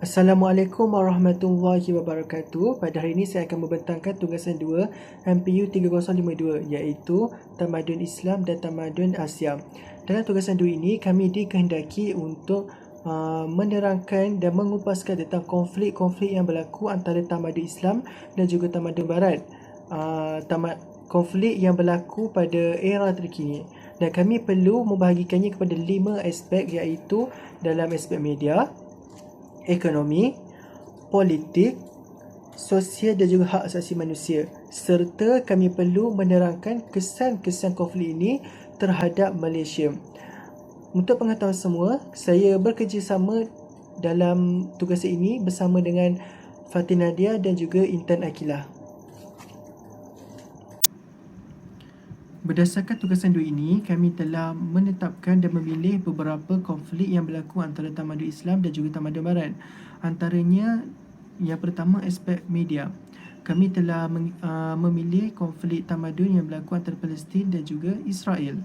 Assalamualaikum warahmatullahi wabarakatuh. Pada hari ini saya akan membentangkan tugasan 2 MPU 3052 iaitu Tamadun Islam dan Tamadun Asia. Dalam tugasan 2 ini kami dikehendaki untuk menerangkan dan mengupaskan tentang konflik-konflik yang berlaku antara tamadun Islam dan juga tamadun Barat. Konflik yang berlaku pada era terkini. Dan kami perlu membahagikannya kepada 5 aspek iaitu dalam aspek media, ekonomi, politik, sosial dan juga hak asasi manusia. Serta kami perlu menerangkan kesan-kesan konflik ini terhadap Malaysia. Untuk pengetahuan semua, saya bekerjasama dalam tugas ini bersama dengan Fatin Nadia dan juga Intan Akilah. Berdasarkan tugasan 2 ini, kami telah menetapkan dan memilih beberapa konflik yang berlaku antara tamadun Islam dan juga tamadun Barat. Antaranya, yang pertama aspek media. Kami telah memilih konflik tamadun yang berlaku antara Palestin dan juga Israel.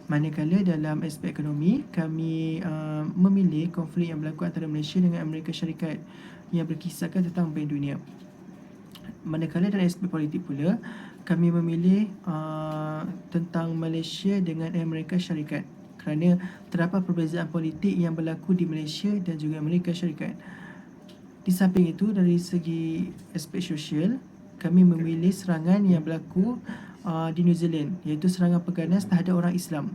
Manakala dalam aspek ekonomi, kami memilih konflik yang berlaku antara Malaysia dengan Amerika Syarikat yang berkisahkan tentang Bank Dunia. Manakala dalam aspek politik pula, kami memilih tentang Malaysia dengan Amerika Syarikat kerana terdapat perbezaan politik yang berlaku di Malaysia dan juga Amerika Syarikat. Di samping itu, dari segi aspek sosial, kami memilih serangan yang berlaku di New Zealand, iaitu serangan pengganas terhadap orang Islam.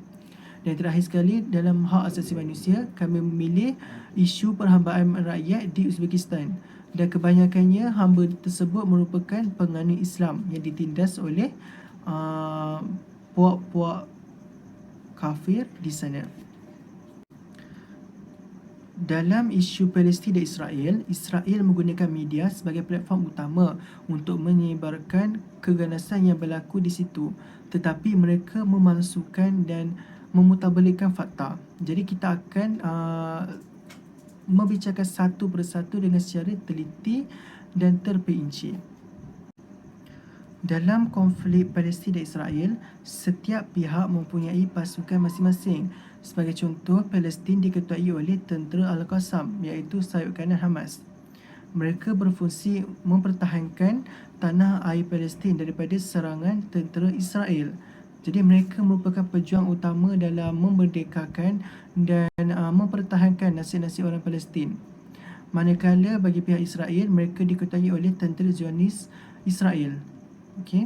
Dan terakhir sekali, dalam hak asasi manusia, kami memilih isu perhambaan rakyat di Uzbekistan. Dan kebanyakannya hamba tersebut merupakan penganut Islam yang ditindas oleh puak-puak kafir di sana. Dalam isu Palestin dan Israel menggunakan media sebagai platform utama untuk menyebarkan keganasan yang berlaku di situ. Tetapi mereka memalsukan dan memutarbalikkan fakta. Jadi kita akan membicarakan satu persatu dengan secara teliti dan terperinci. Dalam konflik Palestin dan Israel, setiap pihak mempunyai pasukan masing-masing. Sebagai contoh, Palestin diketuai oleh tentera Al-Qassam, iaitu sayap kanan Hamas. Mereka berfungsi mempertahankan tanah air Palestin daripada serangan tentera Israel. Jadi mereka merupakan pejuang utama dalam memerdekakan dan mempertahankan nasib-nasib orang Palestin. Manakala bagi pihak Israel, mereka diketuai oleh tentera Zionis Israel. Okey.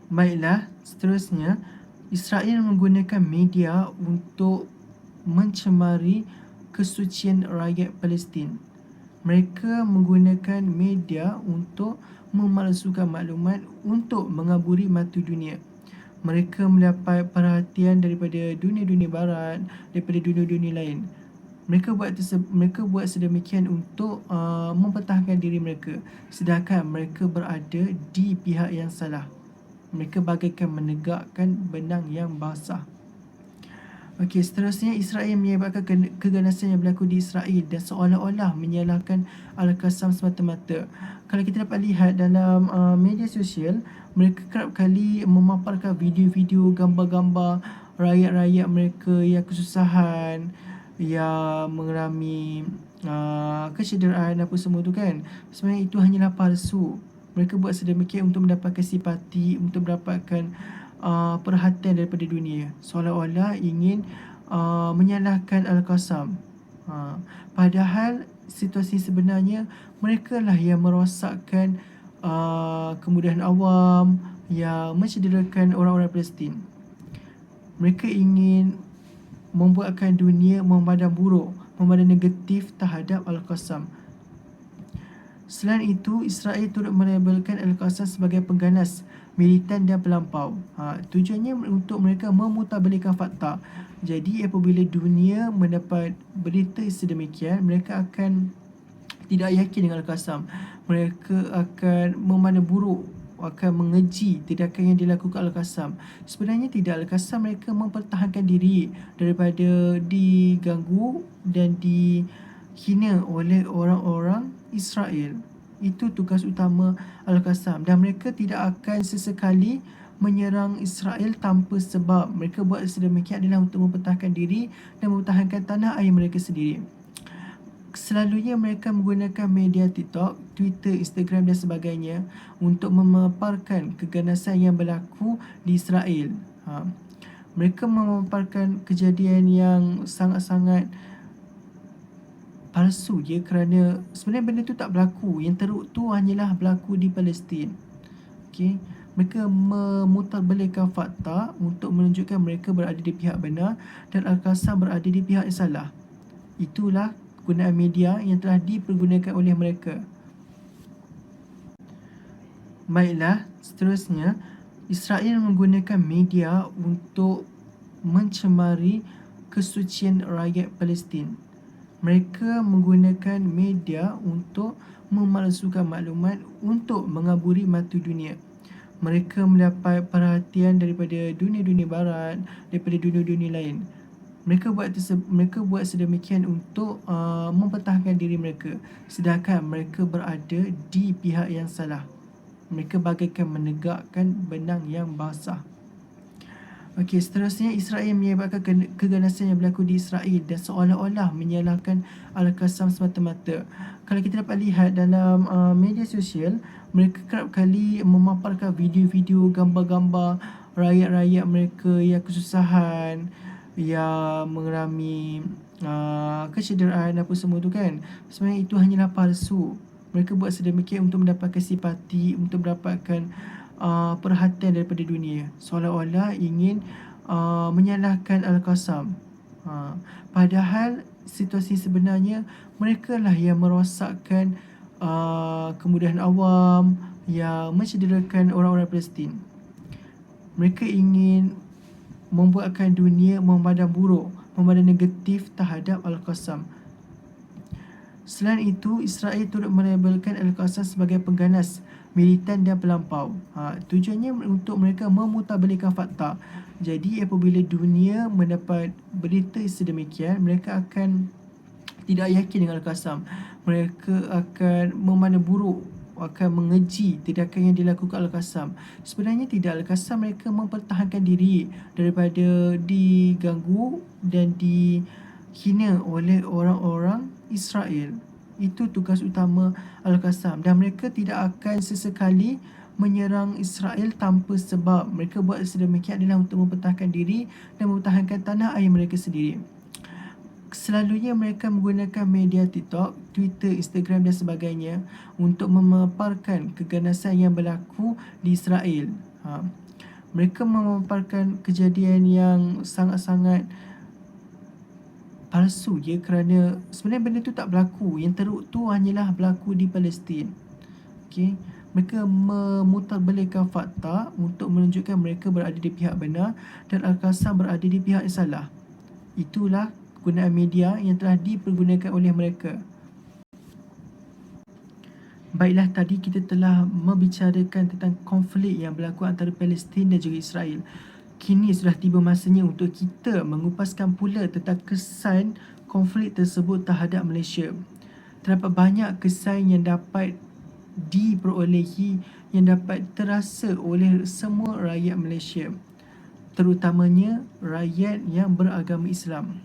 Baiklah, seterusnya, Israel menggunakan media untuk mencemari kesucian rakyat Palestin. Mereka menggunakan media untuk memalsukan maklumat untuk mengaburi mata dunia. Mereka mendapat perhatian daripada dunia-dunia barat, daripada dunia-dunia lain. Mereka buat sedemikian untuk mempertahankan diri mereka, sedangkan mereka berada di pihak yang salah. Mereka bagaikan menegakkan benang yang basah. Okey, seterusnya, Israel menyebabkan keganasan yang berlaku di Israel dan seolah-olah menyalahkan Al-Qassam semata-mata. Kalau kita dapat lihat dalam media sosial, mereka kerap kali memaparkan video-video, gambar-gambar rakyat-rakyat mereka yang kesusahan, yang mengalami kecederaan apa semua tu kan. Sebenarnya itu hanyalah palsu. Mereka buat sedemikian untuk mendapatkan simpati, untuk mendapatkan perhatian daripada dunia, seolah-olah ingin menyalahkan Al-Qassam. Padahal situasi sebenarnya mereka lah yang merosakkan kemudahan awam, yang mencederakan orang-orang Palestin. Mereka ingin membuatkan dunia memandang buruk, memandang negatif terhadap Al-Qassam. Selain itu, Israel turut melabelkan Al-Qassam sebagai pengganas, militan dan pelampau. Tujuannya untuk mereka memutarbalikkan fakta. Jadi apabila dunia mendapat berita sedemikian, mereka akan tidak yakin dengan Al-Qassam. Mereka akan memandang buruk, akan mengeji tindakan yang dilakukan Al-Qassam. Sebenarnya tidak, Al-Qassam mereka mempertahankan diri daripada diganggu dan dihina oleh orang-orang Israel. Itu tugas utama Al-Qassam, dan mereka tidak akan sesekali menyerang Israel tanpa sebab. Mereka buat sedemikian adalah untuk mempertahankan diri dan mempertahankan tanah air mereka sendiri. Selalunya mereka menggunakan media TikTok, Twitter, Instagram dan sebagainya untuk memaparkan keganasan yang berlaku di Israel. Mereka memaparkan kejadian yang sangat-sangat palsu je, kerana sebenarnya benda tu tak berlaku. Yang teruk tu hanyalah berlaku di Palestin. Okey, mereka memutarbelitkan fakta untuk menunjukkan mereka berada di pihak benar dan Al-Qassam berada di pihak yang salah. Itulah gunaan media yang telah dipergunakan oleh mereka. Baiklah, seterusnya, Israel menggunakan media untuk mencemari kesucian rakyat Palestin. Mereka menggunakan media untuk memalsukan maklumat untuk mengaburi mata dunia. Mereka mendapat perhatian daripada dunia-dunia barat, daripada dunia-dunia lain. Mereka buat sedemikian untuk mempertahankan diri mereka, sedangkan mereka berada di pihak yang salah. Mereka bagaikan menegakkan benang yang basah. Okey, seterusnya Israel menyebabkan keganasan yang berlaku di Israel dan seolah-olah menyalahkan Al-Qassam semata-mata. Kalau kita dapat lihat dalam media sosial, mereka kerap kali memaparkan video-video, gambar-gambar rakyat-rakyat mereka yang kesusahan, yang mengalami kecederaan apa semua tu kan. Sebenarnya itu hanyalah palsu. Mereka buat sedemikian untuk mendapatkan simpati, untuk mendapatkan perhatian daripada dunia, seolah-olah ingin menyalahkan Al-Qassam. Padahal situasi sebenarnya mereka lah yang merosakkan kemudahan awam, yang mencederakan orang-orang Palestin. Mereka ingin membuatkan dunia memandang buruk, memandang negatif terhadap Al-Qassam. Selain itu, Israel turut melabelkan Al-Qassam sebagai pengganas, militan dan pelampau. Tujuannya untuk mereka memutarbelitkan fakta. Jadi apabila dunia mendapat berita sedemikian, mereka akan tidak yakin dengan Al-Qassam. Mereka akan memandang buruk, akan mengeji tindakan yang dilakukan Al-Qassam. Sebenarnya tidak, Al-Qassam mereka mempertahankan diri daripada diganggu dan dihina oleh orang-orang Israel. Itu tugas utama Al-Qassam, dan mereka tidak akan sesekali menyerang Israel tanpa sebab. Mereka buat sedemikian adalah untuk mempertahankan diri dan mempertahankan tanah air mereka sendiri. Selalunya mereka menggunakan media TikTok, Twitter, Instagram dan sebagainya untuk memaparkan keganasan yang berlaku di Israel. Mereka memaparkan kejadian yang sangat-sangat palsu je, kerana sebenarnya benda tu tak berlaku. Yang teruk tu hanyalah berlaku di Palestin. Okey, mereka memutarbelitkan fakta untuk menunjukkan mereka berada di pihak benar dan Al-Qassam berada di pihak yang salah. Itulah gunaan media yang telah dipergunakan oleh mereka. Baiklah, tadi kita telah membicarakan tentang konflik yang berlaku antara Palestin dan juga Israel. Kini sudah tiba masanya untuk kita mengupaskan pula tentang kesan konflik tersebut terhadap Malaysia. Terdapat banyak kesan yang dapat diperolehi, yang dapat terasa oleh semua rakyat Malaysia, terutamanya rakyat yang beragama Islam.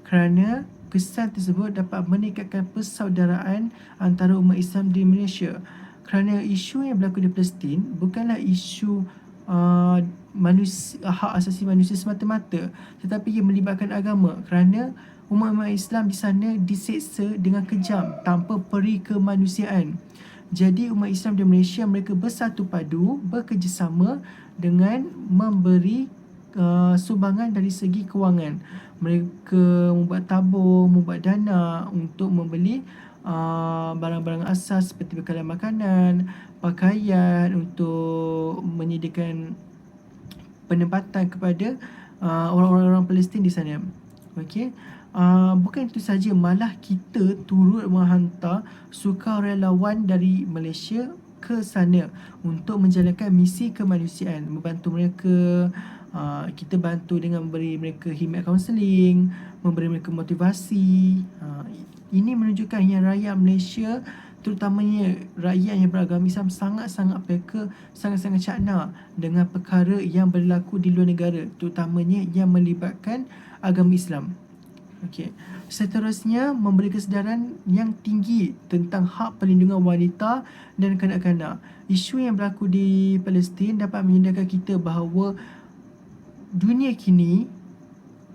Kerana kesan tersebut dapat meningkatkan persaudaraan antara umat Islam di Malaysia. Kerana isu yang berlaku di Palestin bukanlah isu hak asasi manusia semata-mata, tetapi ia melibatkan agama, kerana umat-umat Islam di sana diseksa dengan kejam tanpa peri kemanusiaan. Jadi umat Islam di Malaysia, mereka bersatu padu, bekerjasama dengan memberi sumbangan dari segi kewangan. Mereka membuat tabung, membuat dana untuk membeli barang-barang asas seperti bekalan makanan, pakaian, untuk menyediakan penempatan kepada orang-orang Palestin di sana. Okey, bukan itu saja, malah kita turut menghantar sukarelawan dari Malaysia ke sana untuk menjalankan misi kemanusiaan, membantu mereka. Kita bantu dengan memberi mereka khidmat kaunseling, memberi mereka motivasi. Ini menunjukkan yang rakyat Malaysia, terutamanya rakyat yang beragama Islam, sangat-sangat peka, sangat-sangat cakna dengan perkara yang berlaku di luar negara, terutamanya yang melibatkan agama Islam. Okey. Seterusnya, memberi kesedaran yang tinggi tentang hak perlindungan wanita dan kanak-kanak. Isu yang berlaku di Palestin dapat menyadarkan kita bahawa dunia kini,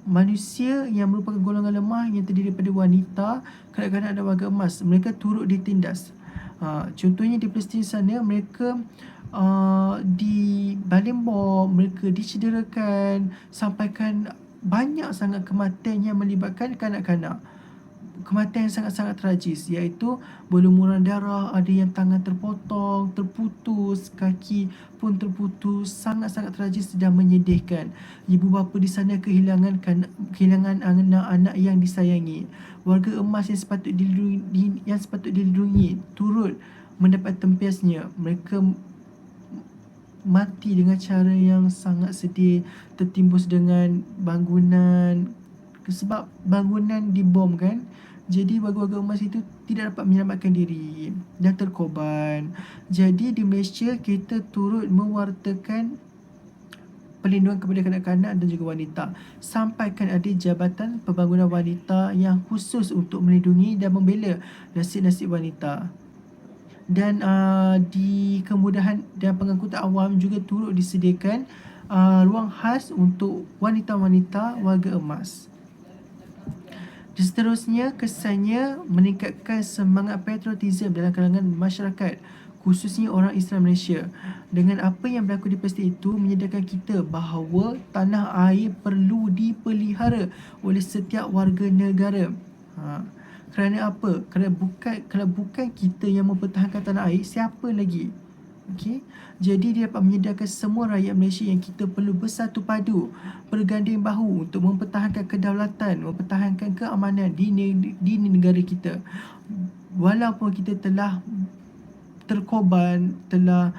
manusia yang merupakan golongan lemah yang terdiri daripada wanita, kanak-kanak dan warga emas, mereka turut ditindas. Contohnya di Palestin sana, mereka dibaling bom, mereka dicederakan, sampaikan banyak sangat kematian yang melibatkan kanak-kanak. Kematian yang sangat-sangat tragis, iaitu berlumuran darah, ada yang tangan terpotong, terputus, kaki pun terputus, sangat-sangat tragis dan menyedihkan. Ibu bapa di sana kehilangan anak-anak yang disayangi. Warga emas yang sepatut dilindungi turut mendapat tempiasnya. Mereka mati dengan cara yang sangat sedih, tertimbus dengan bangunan, sebab bangunan dibom kan. Jadi warga-warga emas itu tidak dapat menyelamatkan diri dan terkorban. Jadi di Malaysia kita turut mewartakan perlindungan kepada kanak-kanak dan juga wanita. Sampaikan ada jabatan pembangunan wanita yang khusus untuk melindungi dan membela nasib-nasib wanita. Dan di kemudahan dan pengangkutan awam juga turut disediakan ruang khas untuk wanita-wanita warga emas. Dan seterusnya, kesannya meningkatkan semangat patriotisme dalam kalangan masyarakat, khususnya orang Islam Malaysia. Dengan apa yang berlaku di Palestin itu menyadarkan kita bahawa tanah air perlu dipelihara oleh setiap warga negara. Kerana apa? Kalau bukan kita yang mempertahankan tanah air, siapa lagi? Okey. Jadi dia dapat menyedarkan semua rakyat Malaysia yang kita perlu bersatu padu, berganding bahu untuk mempertahankan kedaulatan, mempertahankan keamanan di negara kita. Walaupun kita telah terkorban, telah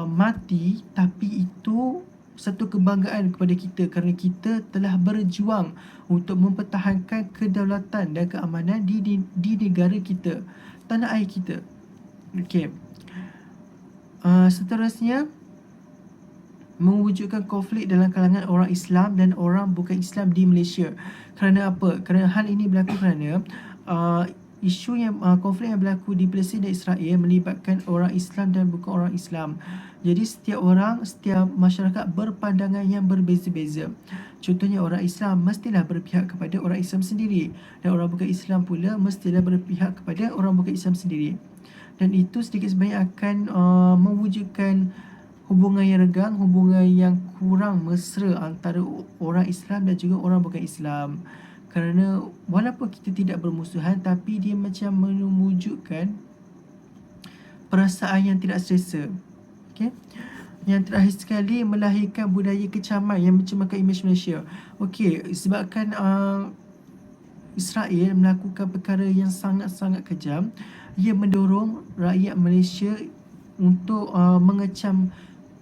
mati, tapi itu satu kebanggaan kepada kita kerana kita telah berjuang untuk mempertahankan kedaulatan dan keamanan di negara kita, tanah air kita. Okey. Seterusnya, mewujudkan konflik dalam kalangan orang Islam dan orang bukan Islam di Malaysia. Kerana apa? Kerana hal ini berlaku kerana konflik yang berlaku di Palestin dan Israel melibatkan orang Islam dan bukan orang Islam. Jadi setiap masyarakat berpandangan yang berbeza-beza. Contohnya orang Islam mestilah berpihak kepada orang Islam sendiri, dan orang bukan Islam pula mestilah berpihak kepada orang bukan Islam sendiri. Dan itu sedikit sebanyak akan mewujudkan hubungan yang renggang, hubungan yang kurang mesra antara orang Islam dan juga orang bukan Islam. Kerana walaupun kita tidak bermusuhan, tapi dia macam mewujudkan perasaan yang tidak selesa. Okay? Yang terakhir sekali, melahirkan budaya kecaman yang mencemarkan imej Malaysia. Okey, sebabkan Israel melakukan perkara yang sangat-sangat kejam, ia mendorong rakyat Malaysia untuk mengecam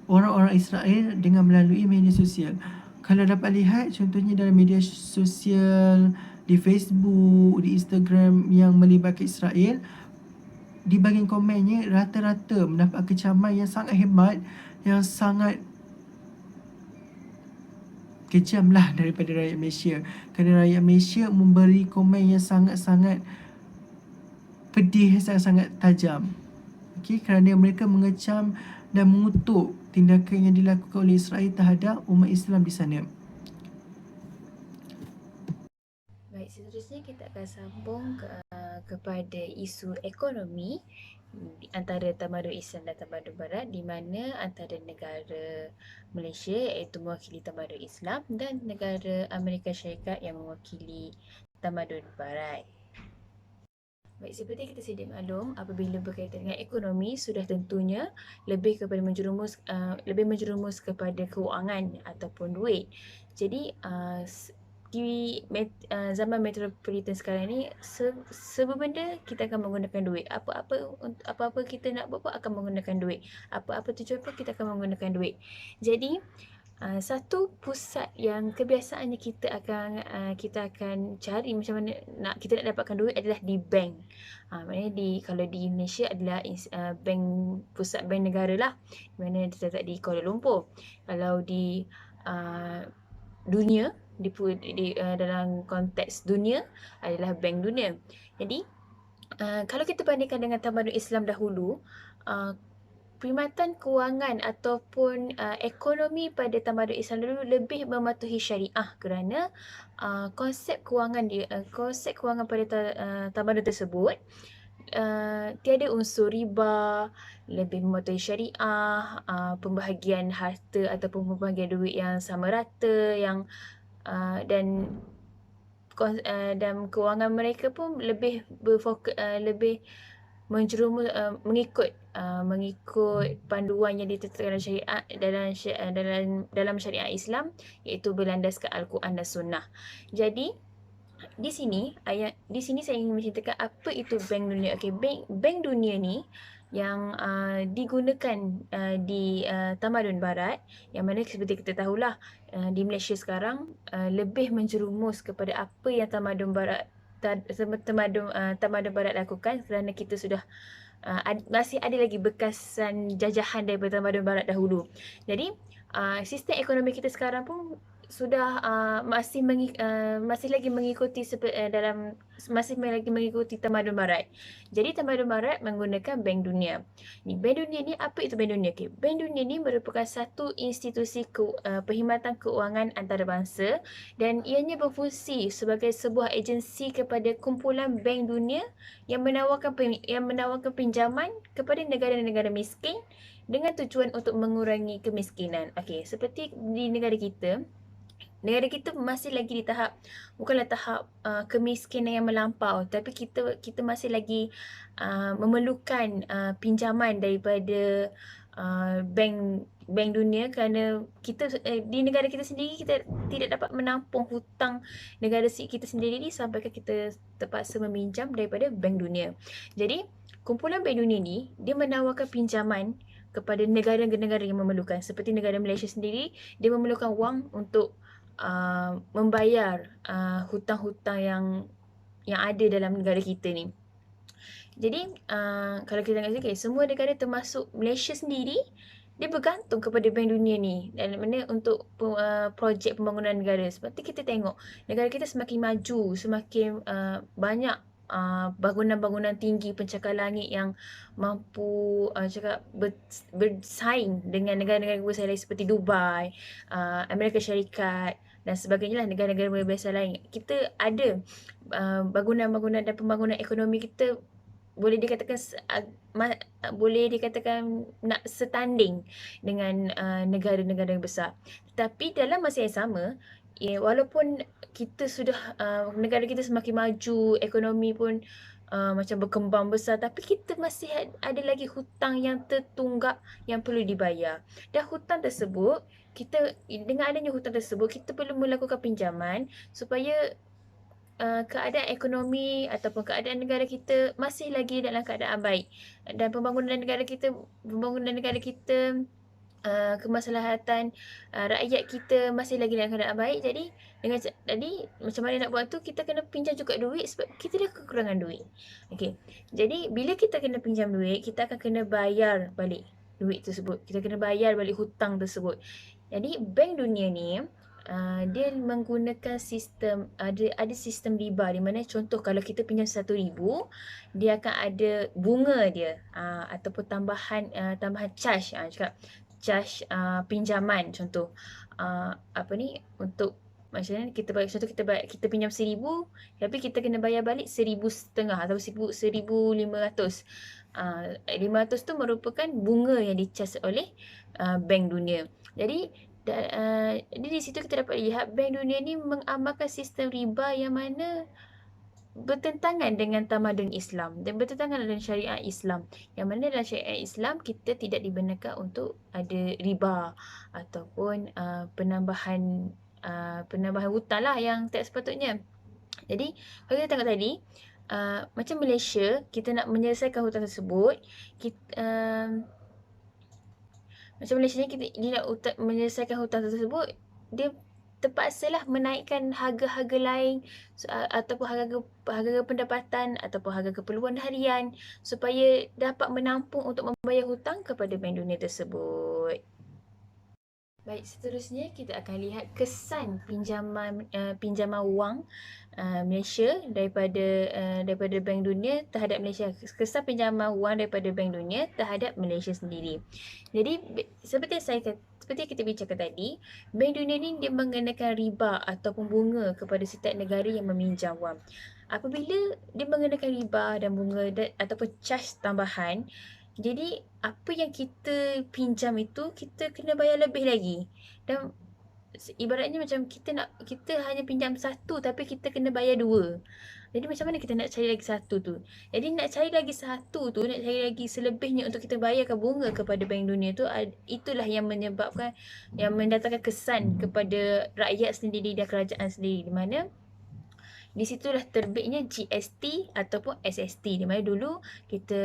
orang-orang Israel dengan melalui media sosial. Kalau dapat lihat, contohnya dalam media sosial, di Facebook, di Instagram yang melibatkan Israel, di bahagian komennya rata-rata mendapat kecaman yang sangat hebat, yang sangat kejam lah daripada rakyat Malaysia. Kerana rakyat Malaysia memberi komen yang sangat-sangat pedih, sangat-sangat tajam. Okey, kerana mereka mengecam dan mengutuk tindakan yang dilakukan oleh Israel terhadap umat Islam di sana. Baik, seterusnya kita akan sambung kepada isu ekonomi antara tamadun Islam dan tamadun Barat, di mana antara negara Malaysia iaitu mewakili tamadun Islam dan negara Amerika Syarikat yang mewakili tamadun Barat. Baik, seperti kita sedia maklum, apabila berkaitan dengan ekonomi, sudah tentunya lebih menjerumus kepada kewangan ataupun duit. Jadi di zaman metropolitan sekarang ni, semua benda kita akan menggunakan duit. Apa-apa kita nak buat pun akan menggunakan duit. Apa-apa tujuan pun kita akan menggunakan duit. Jadi satu pusat yang kebiasaannya kita akan cari macam mana kita nak dapatkan duit adalah di bank. Maknanya kalau di Malaysia adalah pusat bank negara lah, di mana terletak di Kuala Lumpur. Kalau di dunia, dalam konteks dunia adalah Bank Dunia. Jadi kalau kita bandingkan dengan tamadun Islam dahulu, perkhidmatan kewangan ataupun ekonomi pada tamadun Islam dulu lebih mematuhi syariah kerana konsep kewangan pada tamadun tersebut tiada unsur riba, lebih mematuhi syariah, pembahagian harta ataupun pembahagian duit yang sama rata, dan kewangan mereka pun lebih lebih mengikut panduan yang ditetapkan dalam syariat dalam syariat Islam, iaitu berlandaskan Al-Quran dan Sunnah. Jadi di sini saya ingin menceritakan apa itu Bank Dunia. Okey, Bank Dunia ni yang digunakan di tamadun barat, yang mana seperti kita tahulah di Malaysia sekarang lebih menjerumus kepada apa yang tamadun barat lakukan, kerana kita sudah masih ada lagi bekasan jajahan daripada tamadun barat dahulu. Jadi sistem ekonomi kita sekarang pun sudah masih lagi mengikuti masih lagi mengikuti tamadun barat. Jadi tamadun barat menggunakan Bank Dunia. Bank Dunia ni, apa itu Bank Dunia? Okay. Bank Dunia ni merupakan satu institusi perkhidmatan keuangan antarabangsa, dan ianya berfungsi sebagai sebuah agensi kepada kumpulan Bank Dunia yang menawarkan pinjaman kepada negara-negara miskin dengan tujuan untuk mengurangi kemiskinan. Okey, seperti di negara kita masih lagi di bukanlah tahap kemiskinan yang melampau, tapi kita masih lagi memerlukan pinjaman daripada Bank Dunia, kerana kita di negara kita sendiri kita tidak dapat menampung hutang negara kita sendiri sampai kita terpaksa meminjam daripada Bank Dunia. Jadi kumpulan Bank Dunia ni dia menawarkan pinjaman kepada negara-negara yang memerlukan. Seperti negara Malaysia sendiri, dia memerlukan wang untuk membayar hutang-hutang yang ada dalam negara kita ni. Jadi kalau kita tengok sikit, semua negara termasuk Malaysia sendiri, dia bergantung kepada Bank Dunia ni dalam mana untuk projek pembangunan negara. Seperti kita tengok negara kita semakin maju, semakin banyak bangunan-bangunan tinggi pencakar langit yang mampu bersaing dengan negara-negara besar lain seperti Dubai, Amerika Syarikat dan sebagainya lah, negara-negara besar lain. Kita ada bangunan-bangunan dan pembangunan ekonomi kita boleh dikatakan nak setanding dengan negara-negara yang besar. Tetapi dalam masa yang sama, walaupun kita sudah negara kita semakin maju, ekonomi pun macam berkembang besar, tapi kita masih ada lagi hutang yang tertunggak yang perlu dibayar. Dan hutang tersebut, dengan adanya hutang tersebut, kita perlu melakukan pinjaman supaya keadaan ekonomi ataupun keadaan negara kita masih lagi dalam keadaan baik, dan pembangunan negara kita kemaslahatan rakyat kita masih lagi dalam keadaan baik. Jadi macam mana nak buat tu, kita kena pinjam juga duit sebab kita dah kekurangan duit. Okey. Jadi bila kita kena pinjam duit, kita akan kena bayar balik duit tersebut. Kita kena bayar balik hutang tersebut. Jadi Bank Dunia ni dia menggunakan sistem ada sistem riba, di mana contoh kalau kita pinjam 1,000, dia akan ada bunga dia ataupun tambahan charge, charge pinjaman. Contoh untuk macam mana kita pinjam 1,000, tapi kita kena bayar balik 1,500 atau 1,500. 500 tu merupakan bunga yang di-charge oleh Bank Dunia. Jadi di situ kita dapat lihat Bank Dunia ni mengamalkan sistem riba yang mana bertentangan dengan tamadun Islam dan bertentangan dengan syariat Islam, yang mana dalam syariat Islam kita tidak dibenarkan untuk ada riba ataupun penambahan hutang lah yang tak sepatutnya. Jadi kalau kita tengok tadi, macam Malaysia, kita nak menyelesaikan hutang tersebut, macam Malaysia ni dia nak menyelesaikan hutang tersebut, dia terpaksalah menaikkan harga-harga lain ataupun harga pendapatan ataupun harga keperluan harian supaya dapat menampung untuk membayar hutang kepada Bank Dunia tersebut. Baik, seterusnya kita akan lihat kesan pinjaman wang Malaysia daripada Bank Dunia terhadap Malaysia. Kesan pinjaman wang daripada Bank Dunia terhadap Malaysia sendiri. Jadi seperti yang kita bicarakan tadi, Bank Dunia ni dia mengenakan riba ataupun bunga kepada setiap negara yang meminjam wang. Apabila dia mengenakan riba dan bunga ataupun cas tambahan, jadi apa yang kita pinjam itu kita kena bayar lebih lagi. Dan ibaratnya macam kita hanya pinjam satu tapi kita kena bayar dua. Jadi macam mana kita nak cari lagi satu tu? Jadi nak cari lagi satu tu, nak cari lagi selebihnya untuk kita bayarkan bunga kepada Bank Dunia tu, itulah yang menyebabkan, yang mendatangkan kesan kepada rakyat sendiri dan kerajaan sendiri, di mana di situlah terbitnya GST ataupun SST, di mana dulu kita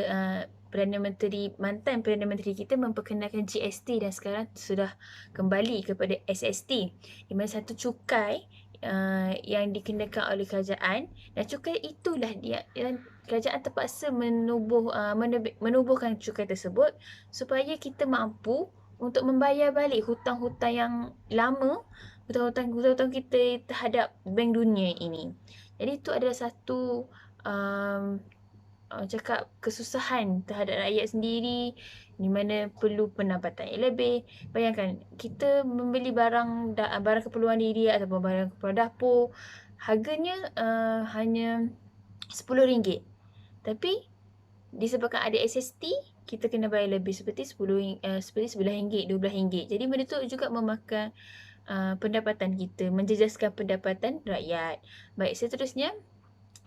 mantan Perdana Menteri kita memperkenalkan GST dan sekarang sudah kembali kepada SST, di mana satu cukai yang dikenakan oleh kerajaan, dan cukai itulah yang kerajaan terpaksa menubuhkan cukai tersebut supaya kita mampu untuk membayar balik hutang-hutang yang lama, hutang-hutang kita terhadap Bank Dunia ini. Jadi itu adalah satu cakap kesusahan terhadap rakyat sendiri, di mana perlu pendapatan yang lebih. Bayangkan kita membeli barang keperluan diri ataupun barang keperluan dapur, harganya hanya RM10. Tapi disebabkan ada SST, kita kena bayar lebih seperti RM11, RM12. Jadi benda tu juga memakan pendapatan kita, menjejaskan pendapatan rakyat. Baik, seterusnya,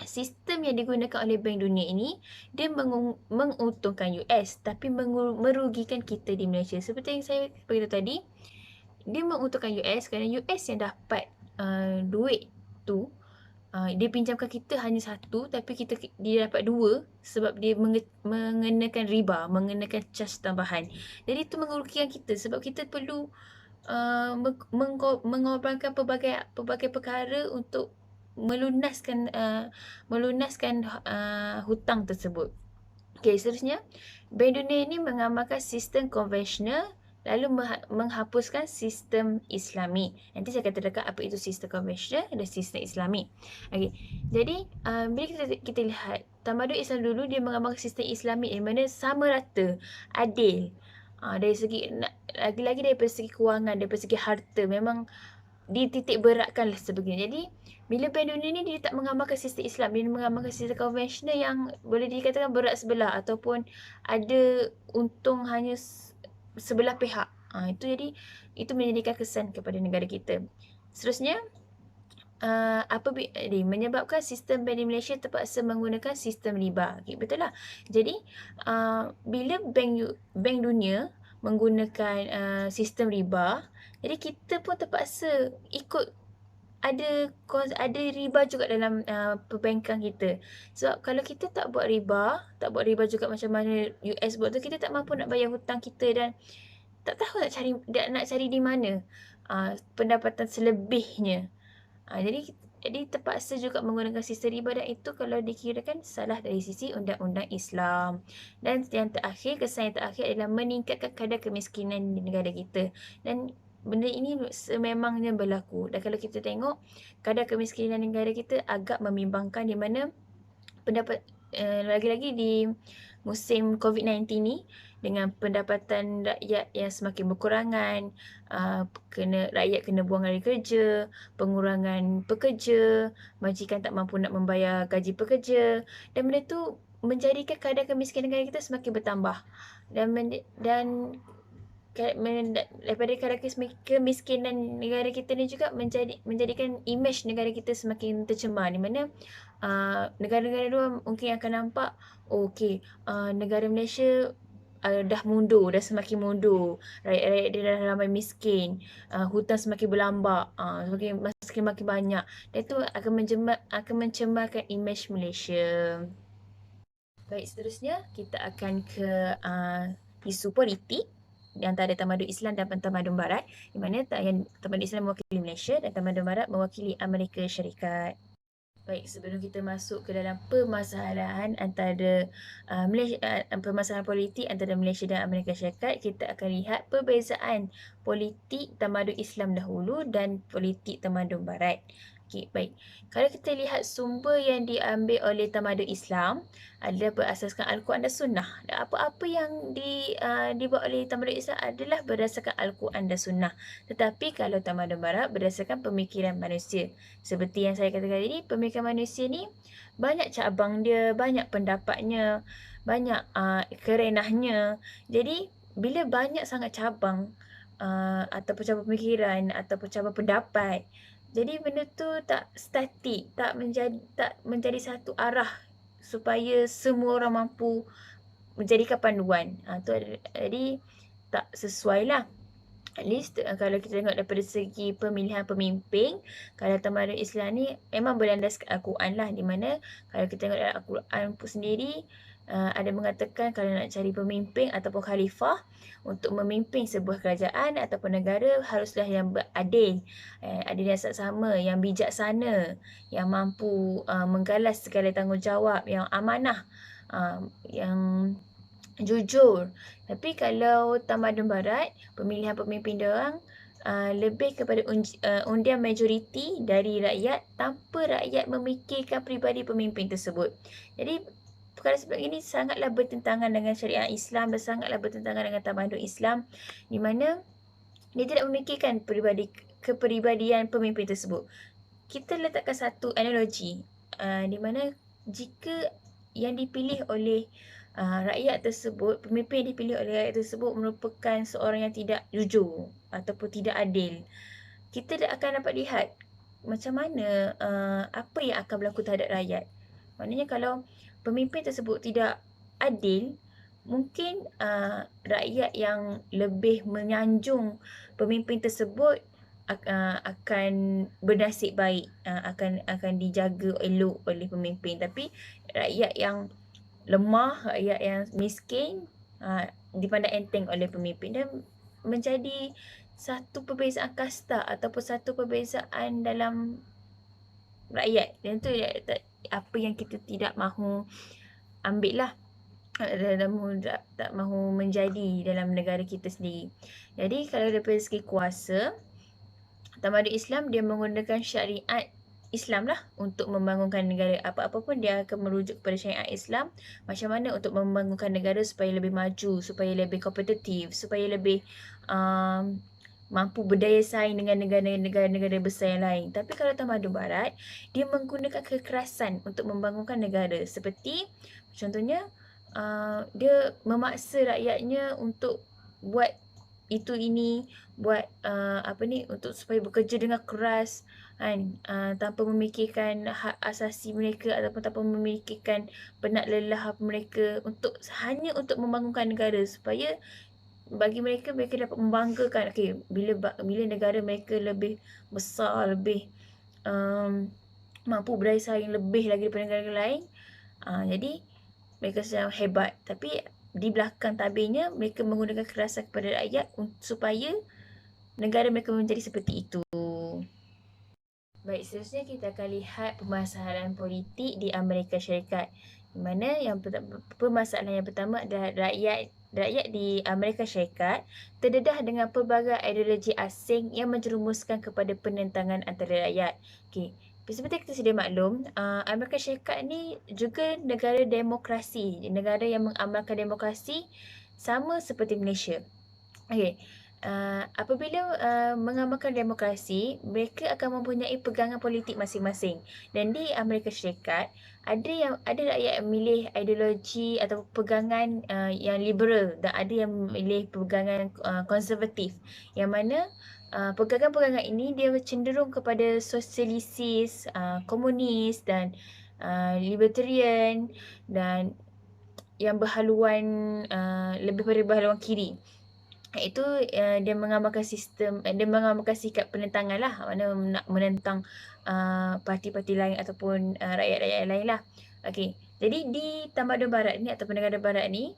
sistem yang digunakan oleh Bank Dunia ini, dia menguntungkan US tapi merugikan kita di Malaysia. Seperti yang saya beritahu tadi, dia menguntungkan US kerana US yang dapat duit tu, dia pinjamkan kita hanya satu tapi dia dapat dua sebab dia mengenakan riba, mengenakan cas tambahan. Jadi itu merugikan kita sebab kita perlu mengorbankan pelbagai perkara untuk melunaskan hutang tersebut. Okey, seterusnya, Bank Dunia ini mengamalkan sistem konvensional lalu menghapuskan sistem Islami. Nanti saya akan terangkan apa itu sistem konvensional dan sistem Islami. Okey, jadi bila kita lihat tamadun Islam dulu, dia mengamalkan sistem Islami di mana sama rata, adil. Dari segi, lagi-lagi daripada segi kewangan, daripada segi harta, memang dititik beratkan lah sebegini. Jadi bila Bank Dunia ni dia tak mengamalkan sistem Islam, dia mengamalkan sistem konvensional yang boleh dikatakan berat sebelah ataupun ada untung hanya sebelah pihak. Itu menjadikan kesan kepada negara kita. Seterusnya, menyebabkan sistem bank di Malaysia terpaksa menggunakan sistem riba. Okay, betul lah. Jadi bila Bank Dunia menggunakan sistem riba, jadi kita pun terpaksa ikut ada riba juga dalam perbankan kita. Sebab kalau kita tak buat riba juga macam mana US buat tu, kita tak mampu nak bayar hutang kita dan tak tahu nak cari di mana pendapatan selebihnya. Jadi terpaksa juga menggunakan sistem riba, dan itu kalau dikirakan salah dari sisi undang-undang Islam. Dan kesan yang terakhir adalah meningkatkan kadar kemiskinan di negara kita. Dan benda ini sememangnya berlaku. Dan kalau kita tengok, kadar kemiskinan negara kita agak membimbangkan, di mana lagi-lagi di musim COVID-19 ni, dengan pendapatan rakyat yang semakin berkurangan, rakyat kena buang dari kerja, pengurangan pekerja, majikan tak mampu nak membayar gaji pekerja, dan benda tu menjadikan kadar kemiskinan negara kita semakin bertambah. Dan daripada kadar kemiskinan negara kita ni juga menjadikan imej negara kita semakin tercemar, di mana negara-negara luar mungkin akan nampak, negara Malaysia dah mundur, dah semakin mundur, rakyat dia dah ramai miskin, hutang semakin berlambak, semakin banyak, dan itu akan mencemarkan imej Malaysia. Baik, seterusnya kita akan ke isu politik di antara tamadun Islam dan tamadun Barat, di mana tamadun Islam mewakili Malaysia dan tamadun Barat mewakili Amerika Syarikat. Baik, sebelum kita masuk ke dalam permasalahan antara permasalahan politik antara Malaysia dan Amerika Syarikat, kita akan lihat perbezaan politik tamadun Islam dahulu dan politik tamadun Barat. Okey, baik. Kalau kita lihat sumber yang diambil oleh tamadun Islam adalah berasaskan Al-Quran dan Sunnah. Dan apa-apa yang dibuat oleh tamadun Islam adalah berdasarkan Al-Quran dan Sunnah. Tetapi kalau tamadun Barat berdasarkan pemikiran manusia. Seperti yang saya katakan tadi, pemikiran manusia ni banyak cabang dia, banyak pendapatnya, banyak kerenahnya. Jadi bila banyak sangat cabang ataupun cabang pemikiran ataupun cabang pendapat, jadi benda tu tak statik, tak menjadi satu arah supaya semua orang mampu menjadikan panduan. Jadi tak sesuai lah. At least kalau kita tengok daripada segi pemilihan pemimpin, kalau tamadun Islam ni memang berlandaskan Al-Quran lah, di mana kalau kita tengok dalam Al-Quran pun sendiri ada mengatakan kalau nak cari pemimpin ataupun khalifah untuk memimpin sebuah kerajaan ataupun negara haruslah yang beradil, adil yang sama, yang bijaksana, yang mampu menggalas segala tanggungjawab, yang amanah, yang jujur. Tapi kalau tamadun Barat, pemilihan pemimpin diorang lebih kepada undian majoriti dari rakyat tanpa rakyat memikirkan peribadi pemimpin tersebut. Jadi perkara seperti ini sangatlah bertentangan dengan syariat Islam dan sangatlah bertentangan dengan tamadun Islam, di mana dia tidak memikirkan kepribadian pemimpin tersebut. Kita letakkan satu analogi di mana jika yang dipilih oleh rakyat tersebut, pemimpin yang dipilih oleh rakyat tersebut merupakan seorang yang tidak jujur ataupun tidak adil, kita akan dapat lihat macam mana apa yang akan berlaku terhadap rakyat. Maknanya kalau pemimpin tersebut tidak adil, mungkin rakyat yang lebih menyanjung pemimpin tersebut akan bernasib baik, akan dijaga elok oleh pemimpin. Tapi rakyat yang lemah, rakyat yang miskin dipandang enteng oleh pemimpin, dan menjadi satu perbezaan kasta ataupun satu perbezaan dalam rakyat. Dan itu apa yang kita tidak mahu ambil lah, tak mahu menjadi dalam negara kita sendiri. Jadi kalau daripada segi kuasa, tamadun Islam dia menggunakan syariat Islam lah untuk membangunkan negara. Apa-apa pun dia akan merujuk kepada syariat Islam, macam mana untuk membangunkan negara supaya lebih maju, supaya lebih kompetitif, supaya lebih mampu berdaya saing dengan negara-negara besar yang lain. Tapi kalau tamadun Barat, dia menggunakan kekerasan untuk membangunkan negara. Seperti contohnya dia memaksa rakyatnya untuk buat itu ini, buat untuk supaya bekerja dengan keras kan, tanpa memikirkan hak asasi mereka ataupun tanpa memikirkan penat lelah mereka, hanya untuk membangunkan negara supaya bagi mereka dapat membanggakan, okey, bila negara mereka lebih besar, lebih mampu berdaya saing lebih lagi daripada negara lain, jadi mereka sedang hebat. Tapi di belakang tabirnya mereka menggunakan kekerasan kepada rakyat supaya negara mereka menjadi seperti itu. Baik, seterusnya kita akan lihat permasalahan politik di Amerika Syarikat, di mana permasalahan yang pertama adalah rakyat di Amerika Syarikat terdedah dengan pelbagai ideologi asing yang menjerumuskan kepada penentangan antara rakyat. Okey, seperti kita sedia maklum, Amerika Syarikat ni juga negara demokrasi, negara yang mengamalkan demokrasi sama seperti Malaysia. Okey, apabila mengamalkan demokrasi, mereka akan mempunyai pegangan politik masing-masing. Dan di Amerika Syarikat, ada rakyat yang memilih ideologi atau pegangan yang liberal, dan ada yang memilih pegangan konservatif, yang mana pegangan-pegangan ini dia cenderung kepada sosialisis, komunis dan libertarian, dan yang berhaluan lebih pada berhaluan kiri. Itu dia mengamalkan sikap penentangan lah, mana nak menentang parti-parti lain ataupun rakyat-rakyat lain lah. Okey, jadi di tamadun Barat ni ataupun negara Barat ni,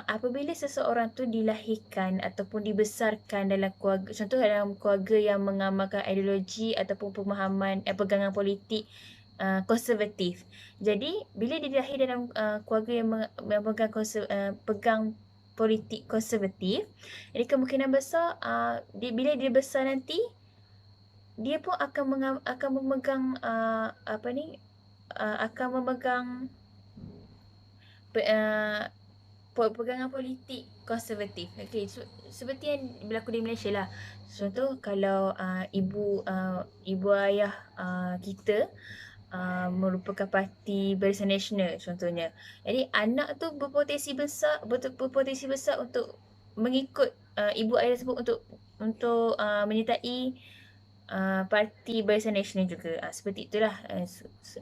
apabila seseorang tu dilahirkan ataupun dibesarkan dalam keluarga, contoh dalam keluarga yang mengamalkan ideologi ataupun pemahaman pegangan politik konservatif. Jadi bila dia lahir dalam keluarga yang memegang pegang politik konservatif, jadi kemungkinan besar bila dia besar nanti dia pun akan memegang akan memegang pegangan politik konservatif. Okey, so, seperti yang berlaku di Malaysia lah. Contoh kalau ibu ayah kita merupakan parti Barisan Nasional contohnya. Jadi anak tu berpotensi besar untuk mengikut ibu ayah tersebut untuk menyertai parti Barisan Nasional juga. Seperti itulah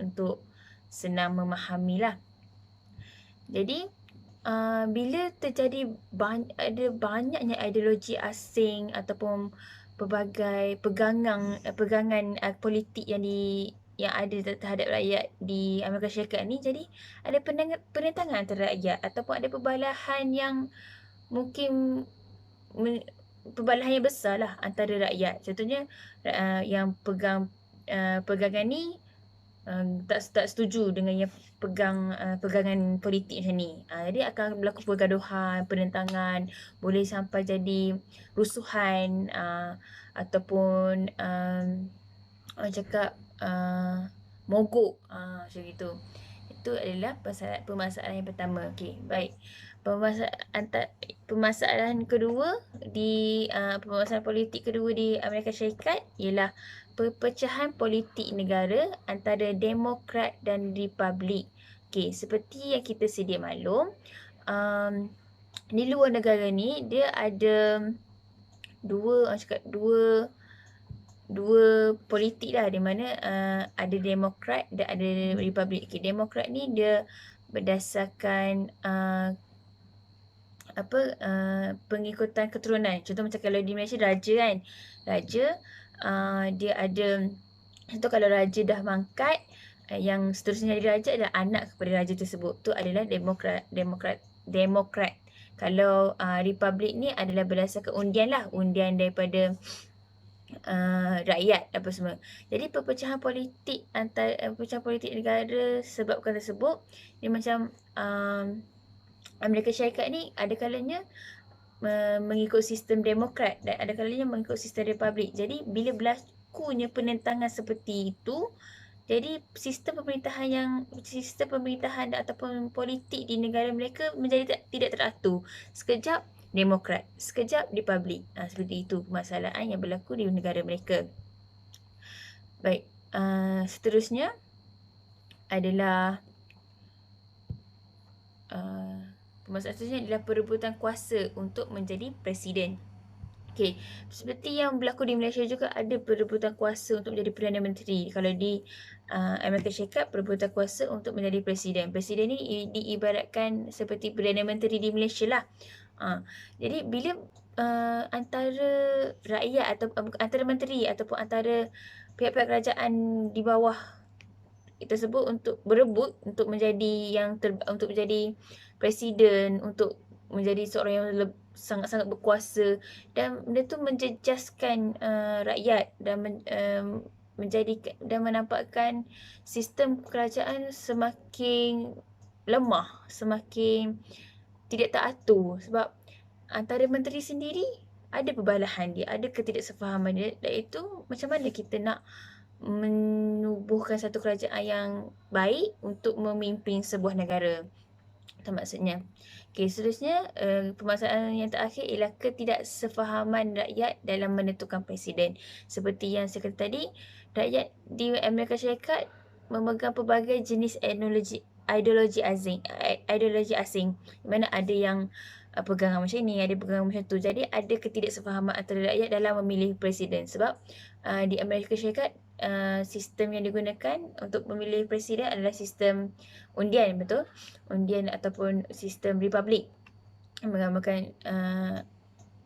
untuk senang memahamilah. Jadi bila terjadi ada banyaknya ideologi asing ataupun pelbagai pegangan politik yang ada terhadap rakyat di Amerika Syarikat ni, jadi ada penentangan antara rakyat ataupun ada perbalahan yang mungkin perbalahan yang besar lah antara rakyat. Contohnya yang pegangan ni tak setuju dengan yang pegangan politik macam ni. Jadi akan berlaku pergaduhan, penentangan, boleh sampai jadi rusuhan ataupun orang cakap mogok macam itu. Itu adalah permasalahan yang pertama. Okey, baik. Permasalahan kedua permasalahan politik kedua di Amerika Syarikat ialah perpecahan politik negara antara Demokrat dan Republik. Okey, seperti yang kita sedia maklum, di luar negara ni dia ada dua politik lah, di mana ada Demokrat dan ada Republik. Okay, Demokrat ni dia berdasarkan pengikutan keturunan. Contoh macam kalau di Malaysia raja kan, dia ada, contoh kalau raja dah mangkat, yang seterusnya jadi raja adalah anak kepada raja tersebut. Tu adalah Demokrat. Kalau Republik ni adalah berdasarkan undian lah, undian daripada rakyat apa semua. Jadi perpecahan politik negara sebabkan tersebut, dia macam Amerika Syarikat ni ada kalanya mengikut sistem Demokrat dan ada kalanya mengikut sistem Republik. Jadi bila berlakunya penentangan seperti itu, jadi sistem pemerintahan ataupun politik di negara mereka menjadi tidak teratur. Sekejap Demokrat, sekejap Republik. Seperti itu permasalahan yang berlaku di negara mereka. Baik, seterusnya adalah permasalahan seterusnya adalah perebutan kuasa untuk menjadi presiden. Okey, seperti yang berlaku di Malaysia juga ada perebutan kuasa untuk menjadi Perdana Menteri. Kalau di Amerika Syarikat, perebutan kuasa untuk menjadi presiden. Presiden ni diibaratkan seperti Perdana Menteri di Malaysia lah. Jadi bila antara rakyat atau antara menteri ataupun antara pihak-pihak kerajaan di bawah tersebut untuk berebut untuk menjadi untuk menjadi presiden, untuk menjadi seorang yang sangat-sangat berkuasa, dan benda tu menjejaskan rakyat dan dan menampakkan sistem kerajaan semakin lemah, semakin tidak teratur, sebab antara menteri sendiri ada perbalahan dia, ada ketidaksefahaman dia, iaitu macam mana kita nak menubuhkan satu kerajaan yang baik untuk memimpin sebuah negara. Itu maksudnya. Okey, seterusnya permasalahan yang terakhir ialah ketidaksefahaman rakyat dalam menentukan presiden. Seperti yang saya kata tadi, rakyat di Amerika Syarikat memegang pelbagai jenis ideologi asing, di mana ada yang pegangan macam ni, ada pegangan macam tu. Jadi ada ketidaksefahaman antara rakyat dalam memilih presiden, sebab di Amerika Syarikat sistem yang digunakan untuk memilih presiden adalah sistem undian, betul? Undian ataupun sistem republik, menggambarkan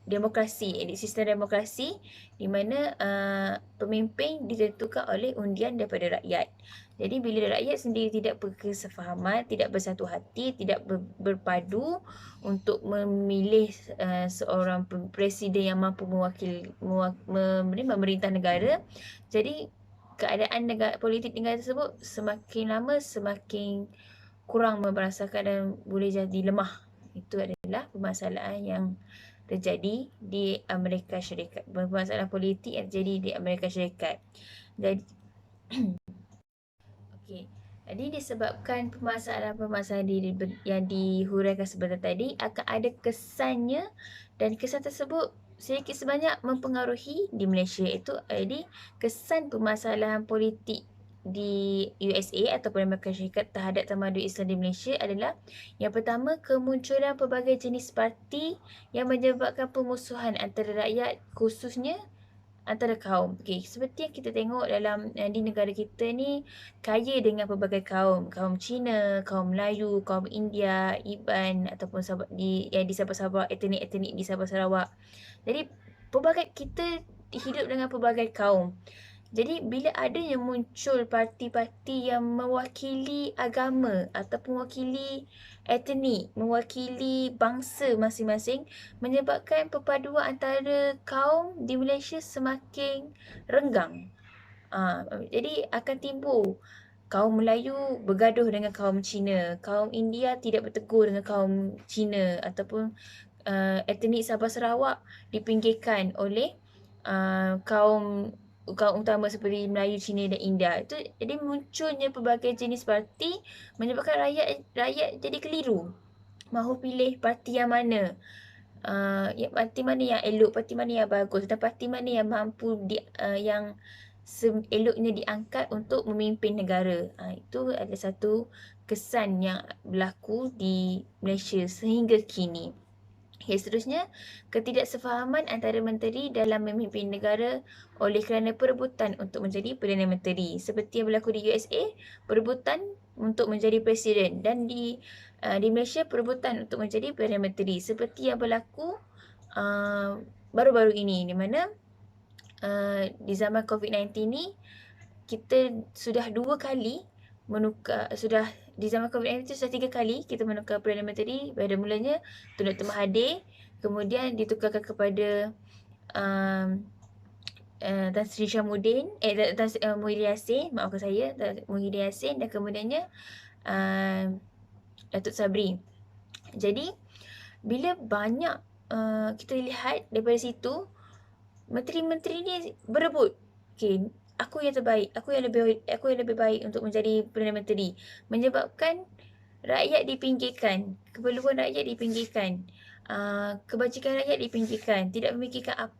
demokrasi, sistem demokrasi di mana pemimpin ditentukan oleh undian daripada rakyat. Jadi bila rakyat sendiri tidak berkesefahaman, tidak bersatu hati, tidak berpadu untuk memilih seorang presiden yang mampu memerintah negara, jadi keadaan politik negara tersebut semakin lama semakin kurang memberasakan dan boleh jadi lemah. Itu adalah permasalahan yang terjadi di Amerika Syarikat. Permasalahan politik yang terjadi di Amerika Syarikat. Jadi okey. Jadi disebabkan permasalahan-permasalahan yang dihuraikan sebentar tadi akan ada kesannya, dan kesan tersebut sedikit sebanyak mempengaruhi di Malaysia. Itu jadi kesan permasalahan politik di USA ataupun Amerika Syarikat terhadap tamadun Islam di Malaysia adalah yang pertama, kemunculan pelbagai jenis parti yang menyebabkan permusuhan antara rakyat, khususnya antara kaum. Okey, seperti yang kita tengok dalam di negara kita ni kaya dengan pelbagai kaum. Kaum Cina, kaum Melayu, kaum India, Iban ataupun yang di Sabah, etnik-etnik di Sabah Sarawak. Jadi pelbagai kita hidup dengan pelbagai kaum. Jadi bila adanya muncul parti-parti yang mewakili agama ataupun mewakili etnik, mewakili bangsa masing-masing, menyebabkan perpaduan antara kaum di Malaysia semakin renggang. Jadi akan timbul kaum Melayu bergaduh dengan kaum Cina, kaum India tidak bertegur dengan kaum Cina, ataupun etnik Sabah Sarawak dipinggirkan oleh kaum utama seperti Melayu, Cina dan India. Itu jadi munculnya pelbagai jenis parti menyebabkan rakyat jadi keliru mahu pilih parti yang mana. Parti mana yang elok, parti mana yang bagus, dan parti mana yang mampu yang eloknya diangkat untuk memimpin negara. Itu adalah satu kesan yang berlaku di Malaysia sehingga kini. Okay, seterusnya, ketidaksefahaman antara menteri dalam memimpin negara oleh kerana perebutan untuk menjadi Perdana Menteri. Seperti yang berlaku di USA, perebutan untuk menjadi Presiden, dan di Malaysia perebutan untuk menjadi Perdana Menteri. Seperti yang berlaku baru-baru ini, di mana di zaman COVID-19 ni, kita sudah 2 kali di zaman COVID-19 itu sudah 3 kali kita menukar Perdana Menteri. Pada mulanya Tun Dr. Mahathir, kemudian ditukarkan kepada Tan Sri Syamudin, Muhyiddin Yassin, maafkan saya, Muhyiddin Yassin, dan kemudiannya Datuk Sabri. Jadi bila banyak kita lihat daripada situ, menteri-menteri ni berebut. Okay, aku yang terbaik, aku yang lebih baik untuk menjadi Perdana Menteri, menyebabkan rakyat dipinggirkan, keperluan rakyat dipinggirkan, kebajikan rakyat dipinggirkan, tidak memikirkan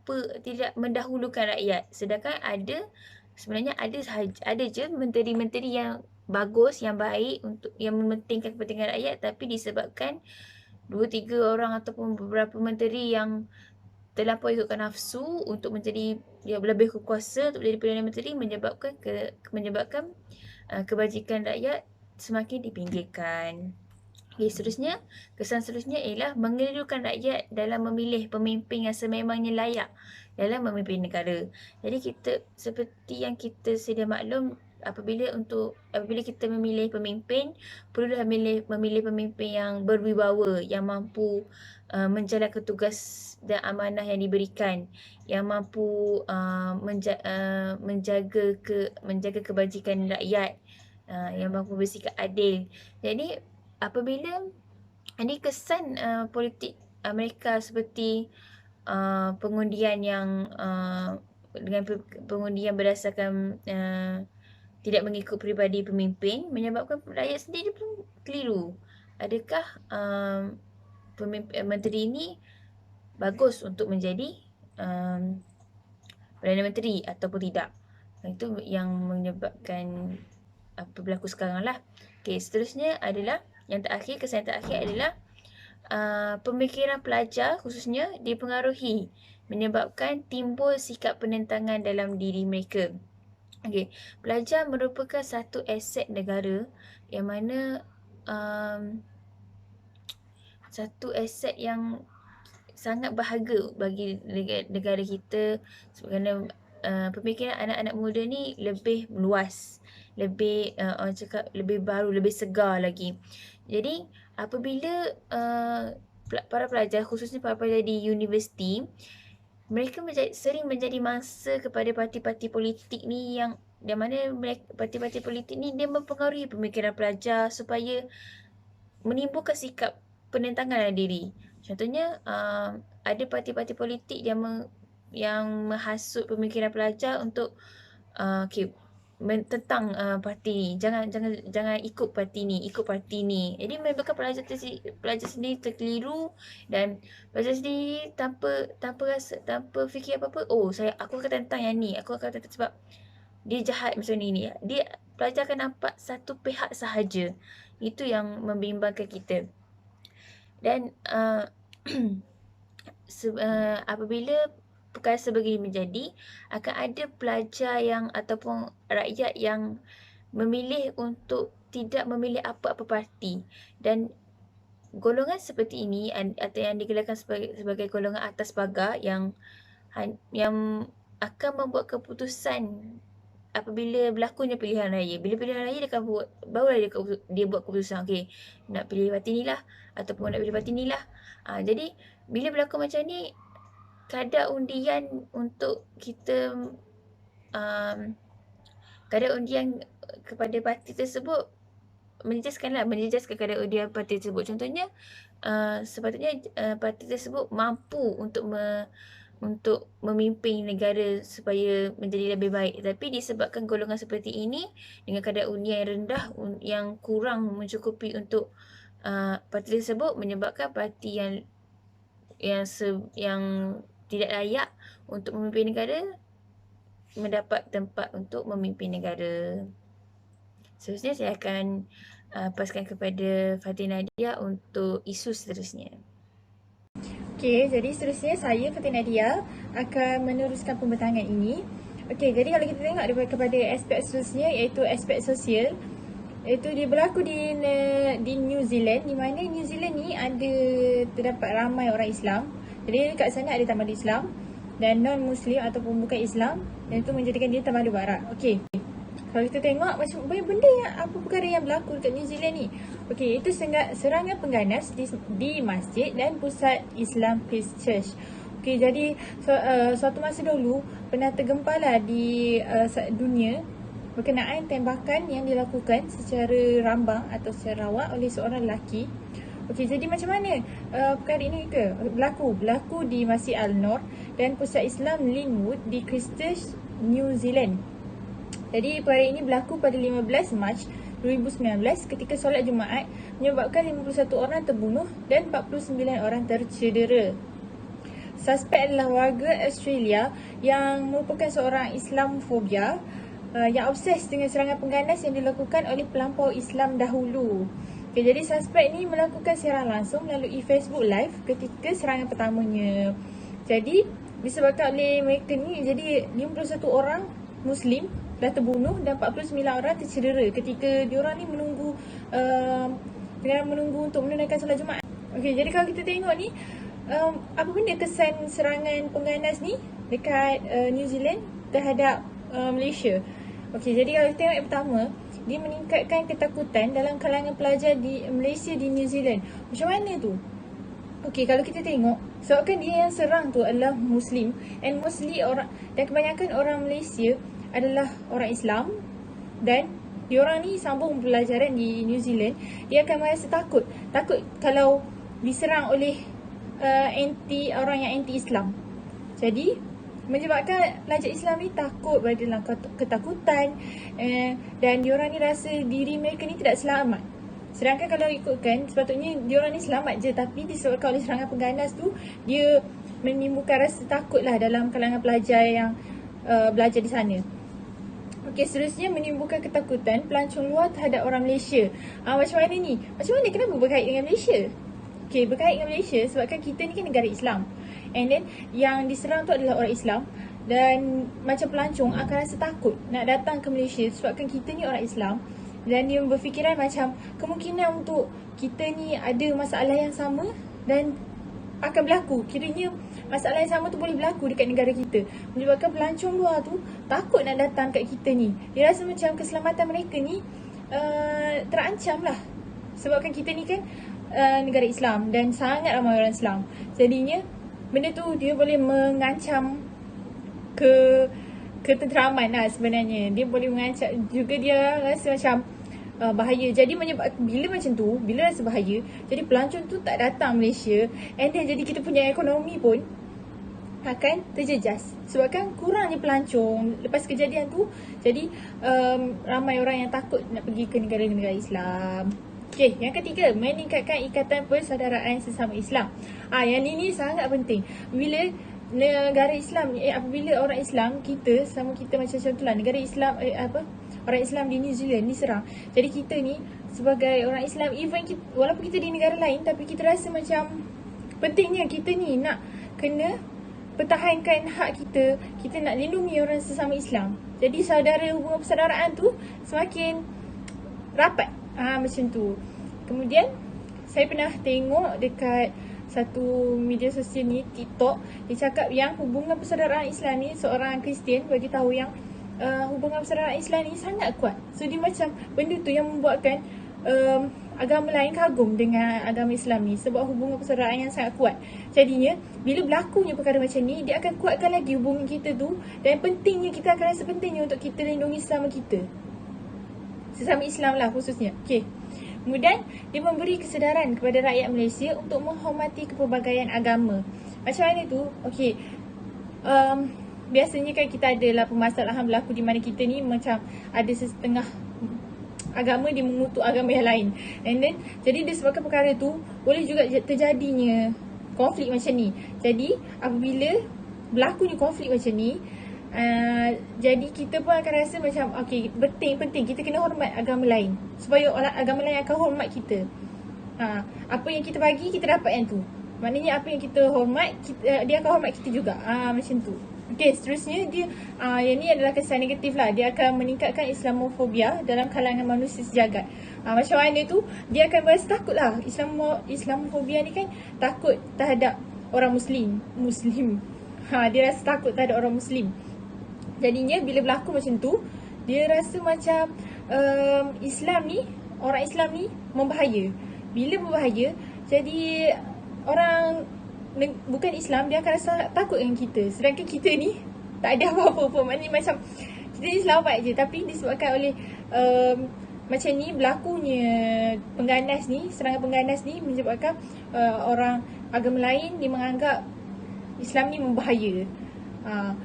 tidak mendahulukan rakyat. Sedangkan sebenarnya ada je menteri-menteri yang bagus, yang baik, untuk yang mementingkan kepentingan rakyat, tapi disebabkan 2-3 orang ataupun beberapa menteri yang terlampau ikutkan nafsu untuk menjadi lebih berkuasa untuk menjadi Perdana Menteri, menyebabkan kebajikan rakyat semakin dipinggirkan. Okay, kesan seterusnya ialah mengelirukan rakyat dalam memilih pemimpin yang sememangnya layak dalam memimpin negara. Jadi seperti yang kita sedia maklum, apabila kita memilih pemimpin, perlulah memilih pemimpin yang berwibawa, yang mampu menjalankan tugas dan amanah yang diberikan, yang mampu menjaga kebajikan rakyat, yang mampu bersikap adil. Jadi apabila ini kesan politik Amerika seperti pengundian yang dengan pengundian berdasarkan tidak mengikut peribadi pemimpin, menyebabkan rakyat sendiri pun keliru. Adakah menteri ini bagus untuk menjadi Perdana Menteri ataupun tidak? Itu yang menyebabkan apa berlaku sekarang lah. Okay, seterusnya adalah kesan yang terakhir adalah pemikiran pelajar khususnya dipengaruhi, menyebabkan timbul sikap penentangan dalam diri mereka. Okay, pelajar merupakan satu aset negara yang mana satu aset yang sangat berharga bagi negara kita, kerana pemikiran anak-anak muda ni lebih luas, lebih orang cakap lebih baru, lebih segar lagi. Jadi apabila para pelajar, khususnya para pelajar di universiti, mereka sering menjadi mangsa kepada parti-parti politik ni yang yang mana parti-parti politik ni dia mempengaruhi pemikiran pelajar supaya menimbulkan sikap penentangan dalam diri. Contohnya, ada parti-parti politik yang menghasut pemikiran pelajar untuk tentang parti ni. Jangan ikut parti ni, ikut parti ni. Jadi menyebabkan pelajar sendiri terkeliru dan pelajar sendiri tanpa fikir apa-apa, aku akan tentang yang ni, aku akan tentang sebab dia jahat macam ni. Pelajar akan nampak satu pihak sahaja. Itu yang membimbangkan kita. Dan apabila perkara sebegini menjadi, akan ada pelajar yang ataupun rakyat yang memilih untuk tidak memilih apa-apa parti. Dan golongan seperti ini atau yang digelarkan sebagai golongan atas pagar yang akan membuat keputusan apabila berlakunya pilihan raya. Bila pilihan raya barulah dia buat keputusan, okey, nak pilih parti ni lah ataupun nak pilih parti ni lah. Jadi bila berlaku macam ni, kadar undian untuk kita kadar undian kepada parti tersebut menjejaskan kadar undian parti tersebut. Contohnya, sepatutnya parti tersebut mampu untuk memimpin negara supaya menjadi lebih baik. Tapi disebabkan golongan seperti ini dengan kadar undian yang rendah, yang kurang mencukupi untuk parti tersebut, menyebabkan parti yang tidak layak untuk memimpin negara mendapat tempat untuk memimpin negara. Seterusnya saya akan paskan kepada Fatin Nadia untuk isu seterusnya. Okey, jadi seterusnya saya Fatin Nadia akan meneruskan pembentangan ini. Okey, jadi kalau kita tengok kepada aspek seterusnya, iaitu aspek sosial, iaitu dia berlaku di New Zealand, di mana New Zealand ni terdapat ramai orang Islam. Jadi kat sana ada tamadun Islam dan non-Muslim ataupun bukan Islam, dan itu menjadikan dia tamadun barat. Okey, kalau kita tengok macam banyak benda perkara yang berlaku dekat New Zealand ni. Okey, itu serangan pengganas di masjid dan pusat Islam Christchurch. Okey, jadi suatu masa dulu pernah tergempalah di dunia berkenaan tembakan yang dilakukan secara rambang atau secara rawat oleh seorang lelaki. Okey, jadi macam mana perkara ini berlaku di Masjid Al-Nur dan pusat Islam Linwood di Christchurch, New Zealand. Jadi perkara ini berlaku pada 15 Mac 2019 ketika solat Jumaat, menyebabkan 51 orang terbunuh dan 49 orang tercedera. Suspek adalah warga Australia yang merupakan seorang Islamofobia yang obses dengan serangan pengganas yang dilakukan oleh pelampau Islam dahulu. Okay, jadi suspek ni melakukan siaran langsung melalui Facebook Live ketika serangan pertamanya. Jadi disebabkan oleh mereka ni, jadi 51 orang Muslim dah terbunuh dan 49 orang tercedera ketika diorang ni menunggu untuk menunaikan solat Jumaat. Okey, jadi kalau kita tengok ni, apa benda kesan serangan pengganas ni dekat New Zealand terhadap Malaysia? Okey, jadi kalau kita tengok yang pertama, dia meningkatkan ketakutan dalam kalangan pelajar di Malaysia di New Zealand. Macam mana tu? Okey, kalau kita tengok, sebabkan dia yang serang tu adalah Muslim, dan kebanyakan orang Malaysia adalah orang Islam, dan diorang ni sambung pelajaran di New Zealand, dia akan merasa takut kalau diserang oleh orang yang anti-Islam. Jadi menyebabkan pelajar Islam ni takut, berada dalam ketakutan, dan diorang ni rasa diri mereka ni tidak selamat. Sedangkan kalau ikutkan, sepatutnya diorang ni selamat je, tapi disebabkan oleh serangan pengganas tu, dia menimbulkan rasa takut lah dalam kalangan pelajar yang belajar di sana. Okey, seterusnya menimbulkan ketakutan pelancong luar terhadap orang Malaysia. Macam mana ni? Kenapa berkait dengan Malaysia? Okey, berkait dengan Malaysia sebabkan kita ni kan negara Islam. And then yang diserang tu adalah orang Islam, dan macam pelancong akan rasa takut nak datang ke Malaysia sebabkan kita ni orang Islam, dan dia berfikiran macam kemungkinan untuk kita ni ada masalah yang sama dan akan berlaku. Kiranya masalah yang sama tu boleh berlaku dekat negara kita, menyebabkan pelancong luar tu takut nak datang kat kita ni. Dia rasa macam keselamatan mereka ni terancam lah, sebabkan kita ni kan negara Islam dan sangat ramai orang Islam. Jadinya benda tu dia boleh mengancam ketenteraman lah sebenarnya. Dia boleh mengancam juga, dia rasa macam bahaya. Jadi bila macam tu, bila rasa bahaya, jadi pelancong tu tak datang Malaysia, and then jadi kita punya ekonomi pun akan terjejas sebabkan kurangnya pelancong. Lepas kejadian tu, jadi ramai orang yang takut nak pergi ke negara-negara Islam. Okey, yang ketiga, meningkatkan ikatan persaudaraan sesama Islam. Yang ini sangat penting. Bila negara Islam ni, apabila orang Islam kita sama kita, macam contohlah negara Islam orang Islam di New Zealand diserang. Jadi kita ni sebagai orang Islam, even kita, walaupun kita di negara lain, tapi kita rasa macam pentingnya kita ni nak kena pertahankan hak kita. Kita nak lindungi orang sesama Islam. Jadi hubungan persaudaraan tu semakin rapat. Macam tu. Kemudian saya pernah tengok dekat satu media sosial ni, TikTok, dia cakap yang hubungan persaudaraan Islam ni, seorang Kristian bagi tahu yang hubungan persaudaraan Islam ni sangat kuat. So dia macam benda tu yang membuatkan agama lain kagum dengan agama Islam ni, sebab hubungan persaudaraan yang sangat kuat. Jadinya bila berlakunya perkara macam ni, dia akan kuatkan lagi hubungan kita tu, dan pentingnya, kita akan rasa pentingnya untuk kita lindungi sesama kita, sesama Islam lah khususnya. Okey. Kemudian dia memberi kesedaran kepada rakyat Malaysia untuk menghormati kepelbagaian agama. Macam mana tu? Okey. Biasanya kan kita adalah permasalahan berlaku di mana kita ni macam ada setengah agama dia mengutuk agama yang lain. And then jadi disebabkan perkara tu boleh juga terjadinya konflik macam ni. Jadi apabila berlakunya konflik macam ni, jadi kita pun akan rasa macam okey, penting kita kena hormat agama lain, supaya agama lain akan hormat kita. Apa yang kita bagi, kita dapat yang tu. Maknanya apa yang kita hormat, dia akan hormat kita juga. Macam tu. Okey, seterusnya dia yang ni adalah kesan negatif lah. Dia akan meningkatkan Islamofobia dalam kalangan manusia sejagat. Macam mana tu? Dia akan berasa takut lah. Islamofobia ni kan takut terhadap orang Muslim. Dia rasa takut terhadap orang Muslim. Jadinya bila berlaku macam tu, dia rasa macam orang Islam ni membahaya. Bila membahaya, jadi orang bukan Islam, dia akan rasa takut dengan kita. Sedangkan kita ni tak ada apa-apa pun. Maknanya macam kita ni selamat je. Tapi disebabkan oleh macam ni berlakunya serangan pengganas ni menyebabkan orang agama lain dia menganggap Islam ni membahaya.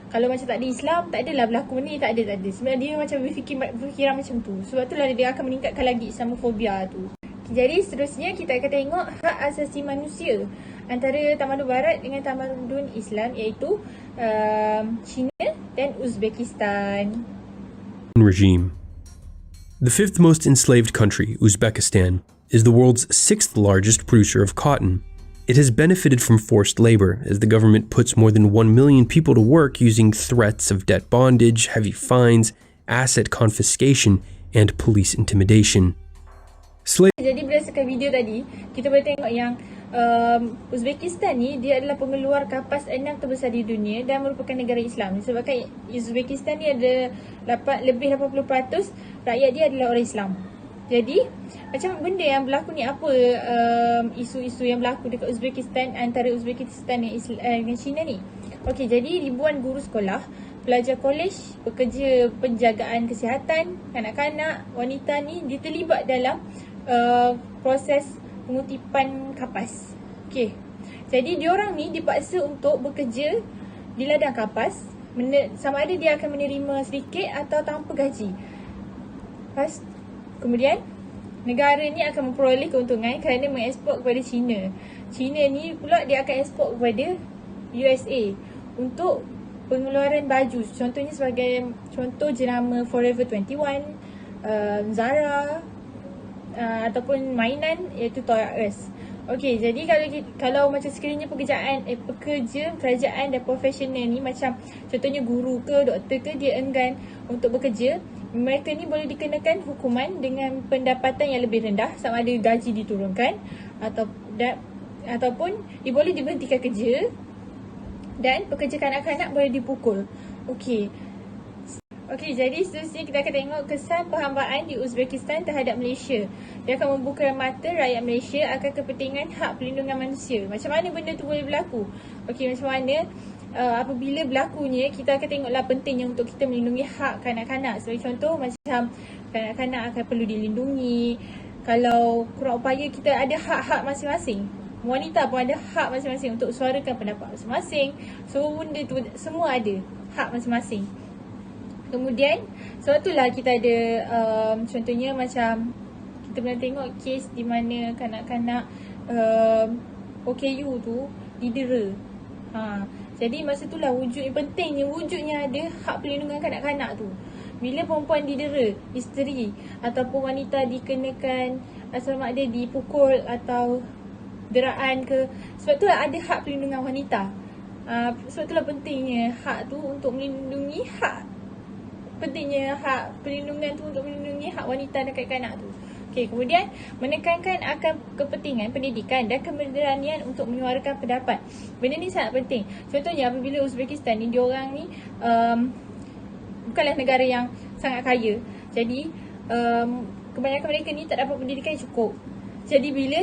Kalau macam tak ada Islam, tak adalah berlaku ni, tak ada. Sebenarnya dia macam berfikiran macam tu. Sebab itulah dia akan meningkatkan lagi Islamofobia tu. Jadi seterusnya kita akan tengok hak asasi manusia antara Tamadun Barat dengan Tamadun Islam, iaitu China dan Uzbekistan. Regime. The fifth most enslaved country, Uzbekistan, is the world's sixth largest producer of cotton. It has benefited from forced labor, as the government puts more than 1 million people to work using threats of debt bondage, heavy fines, asset confiscation, and police intimidation. Jadi berdasarkan video tadi, kita boleh tengok yang Uzbekistan ni dia adalah pengeluar kapas 6 terbesar di dunia dan merupakan negara Islam. Sebabkan Uzbekistan ni ada lebih 80% rakyat dia adalah orang Islam. Jadi macam benda yang berlaku ni, apa isu-isu yang berlaku dekat Uzbekistan, antara Uzbekistan dengan China ni. Okey, jadi ribuan guru sekolah, pelajar kolej, pekerja penjagaan kesihatan, kanak-kanak, wanita ni terlibat dalam proses pengutipan kapas. Okey. Jadi diorang ni dipaksa untuk bekerja di ladang kapas, sama ada dia akan menerima sedikit atau tanpa gaji. Kemudian negara ni akan memperoleh keuntungan kerana mengeksport kepada China. China ni pula dia akan ekspor kepada USA untuk pengeluaran baju. Contohnya sebagai contoh jenama Forever 21, Zara, ataupun mainan iaitu Toys R Us. Okey, jadi kalau macam sekiranya pekerja kerajaan dan profesional ni, macam contohnya guru ke doktor ke, dia enggan untuk bekerja, mereka ni boleh dikenakan hukuman dengan pendapatan yang lebih rendah, sama ada gaji diturunkan ataupun dia boleh diberhentikan kerja, dan pekerja kanak-kanak boleh dipukul. Okey, jadi seterusnya kita akan tengok kesan perhambaan di Uzbekistan terhadap Malaysia. Dia akan membuka mata rakyat Malaysia akan kepentingan hak perlindungan manusia. Macam mana benda tu boleh berlaku? Okey, macam mana apabila berlakunya, kita akan tengoklah pentingnya untuk kita melindungi hak kanak-kanak. Sebagai contoh macam kanak-kanak akan perlu dilindungi. Kalau kurang upaya, kita ada hak-hak masing-masing. Wanita pun ada hak masing-masing untuk suarakan pendapat masing-masing. So benda tu semua ada hak masing-masing. Kemudian sebab itulah kita ada contohnya macam kita pernah tengok kes di mana kanak-kanak OKU tu didera. Jadi masa itulah wujudnya ada hak perlindungan kanak-kanak tu. Bila perempuan didera, isteri ataupun wanita dikenakan sama ada dipukul atau deraan ke, sebab itulah ada hak perlindungan wanita. Sebab itulah pentingnya hak tu untuk melindungi hak perlindungan tu untuk melindungi hak wanita dan kanak-kanak tu. Okey, kemudian menekankan akan kepentingan pendidikan dan keberanian untuk menyuarakan pendapat. Benda ni sangat penting. Contohnya apabila Uzbekistan ni, diorang ni bukanlah negara yang sangat kaya. Jadi kebanyakan mereka ni tak dapat pendidikan yang cukup. Jadi bila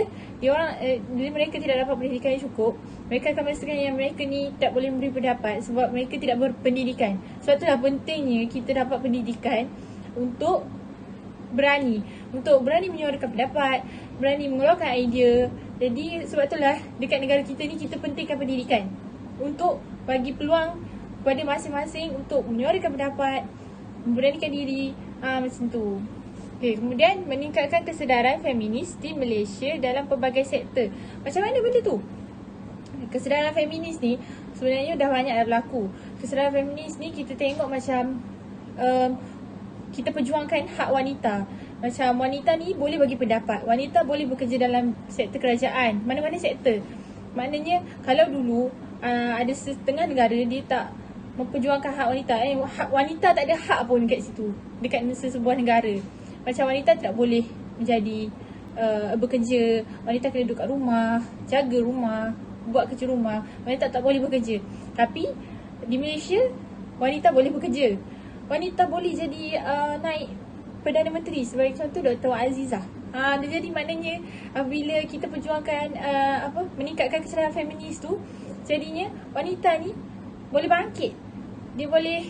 mereka tidak dapat pendidikan yang cukup, mereka akan merasakan yang mereka ni tak boleh memberi pendapat sebab mereka tidak berpendidikan. Sebab itulah pentingnya kita dapat pendidikan untuk berani menyuarakan pendapat, berani mengeluarkan idea. Jadi sebab itulah dekat negara kita ni, kita pentingkan pendidikan untuk bagi peluang kepada masing-masing untuk menyuarakan pendapat, memberanikan diri, macam tu. Okay, kemudian meningkatkan kesedaran feminis di Malaysia dalam pelbagai sektor. Macam mana benda tu? Kesedaran feminis ni sebenarnya dah banyak dah berlaku. Kesedaran feminis ni kita tengok macam kita perjuangkan hak wanita. Macam wanita ni boleh bagi pendapat, wanita boleh bekerja dalam sektor kerajaan, mana-mana sektor. Maknanya kalau dulu ada setengah negara dia tak memperjuangkan hak wanita, hak wanita tak ada hak pun kat situ, dekat sebuah negara. Macam wanita tidak boleh menjadi bekerja, wanita kena duduk kat rumah, jaga rumah, buat kerja rumah, wanita tak boleh bekerja. Tapi di Malaysia wanita boleh bekerja, wanita boleh jadi naik Perdana Menteri, sebagai contoh Dr. Azizah. Jadi maknanya bila kita perjuangkan meningkatkan kesedaran feminis tu, jadinya wanita ni boleh bangkit. Dia boleh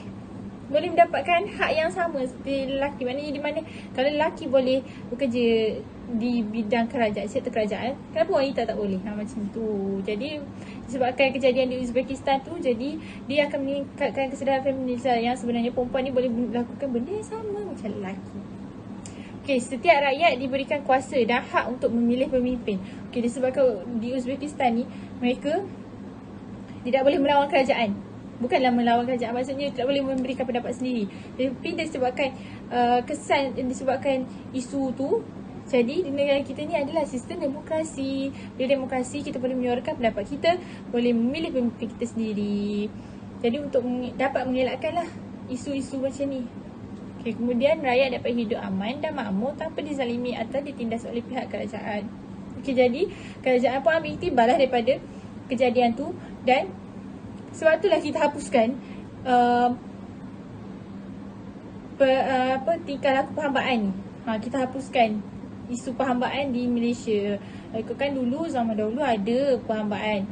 mendapatkan hak yang sama seperti lelaki. Maknanya di mana kalau lelaki boleh bekerja di bidang kerajaan, sektor kerajaan, kenapa wanita tak boleh? Macam tu. Jadi disebabkan kejadian di Uzbekistan tu, jadi dia akan meningkatkan kesedaran feminis yang sebenarnya perempuan ni boleh melakukan benda yang sama macam lelaki. Okey, setiap rakyat diberikan kuasa dan hak untuk memilih pemimpin. Okey, disebabkan di Uzbekistan ni mereka tidak boleh melawan kerajaan. Bukanlah melawan kerajaan, maksudnya tidak boleh memberikan pendapat sendiri. Tapi disebabkan disebabkan isu tu, jadi di negara kita ni adalah sistem demokrasi. Di demokrasi kita boleh menyuarakan pendapat kita, boleh memilih pemimpin kita sendiri. Jadi untuk dapat mengelakkanlah isu-isu macam ni. Okay, kemudian rakyat dapat hidup aman dan makmur tanpa dizalimi atau ditindas oleh pihak kerajaan. Okay, jadi kerajaan pun ambil iktibarlah daripada kejadian tu, dan sebab itulah kita hapuskan tingkah laku perhambaan ni. Kita hapuskan isu perhambaan di Malaysia. Kan dulu, zaman dahulu ada perhambaan.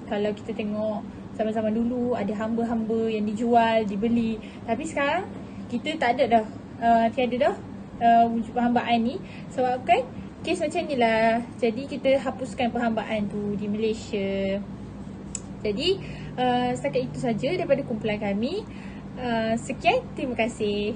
Kalau kita tengok zaman-zaman dulu ada hamba-hamba yang dijual, dibeli. Tapi sekarang kita tak ada dah, tiada dah wujud perhambaan ni. Sebabkan kes macam ni lah. Jadi kita hapuskan perhambaan tu di Malaysia. Jadi setakat itu saja daripada kumpulan kami. Sekian, terima kasih.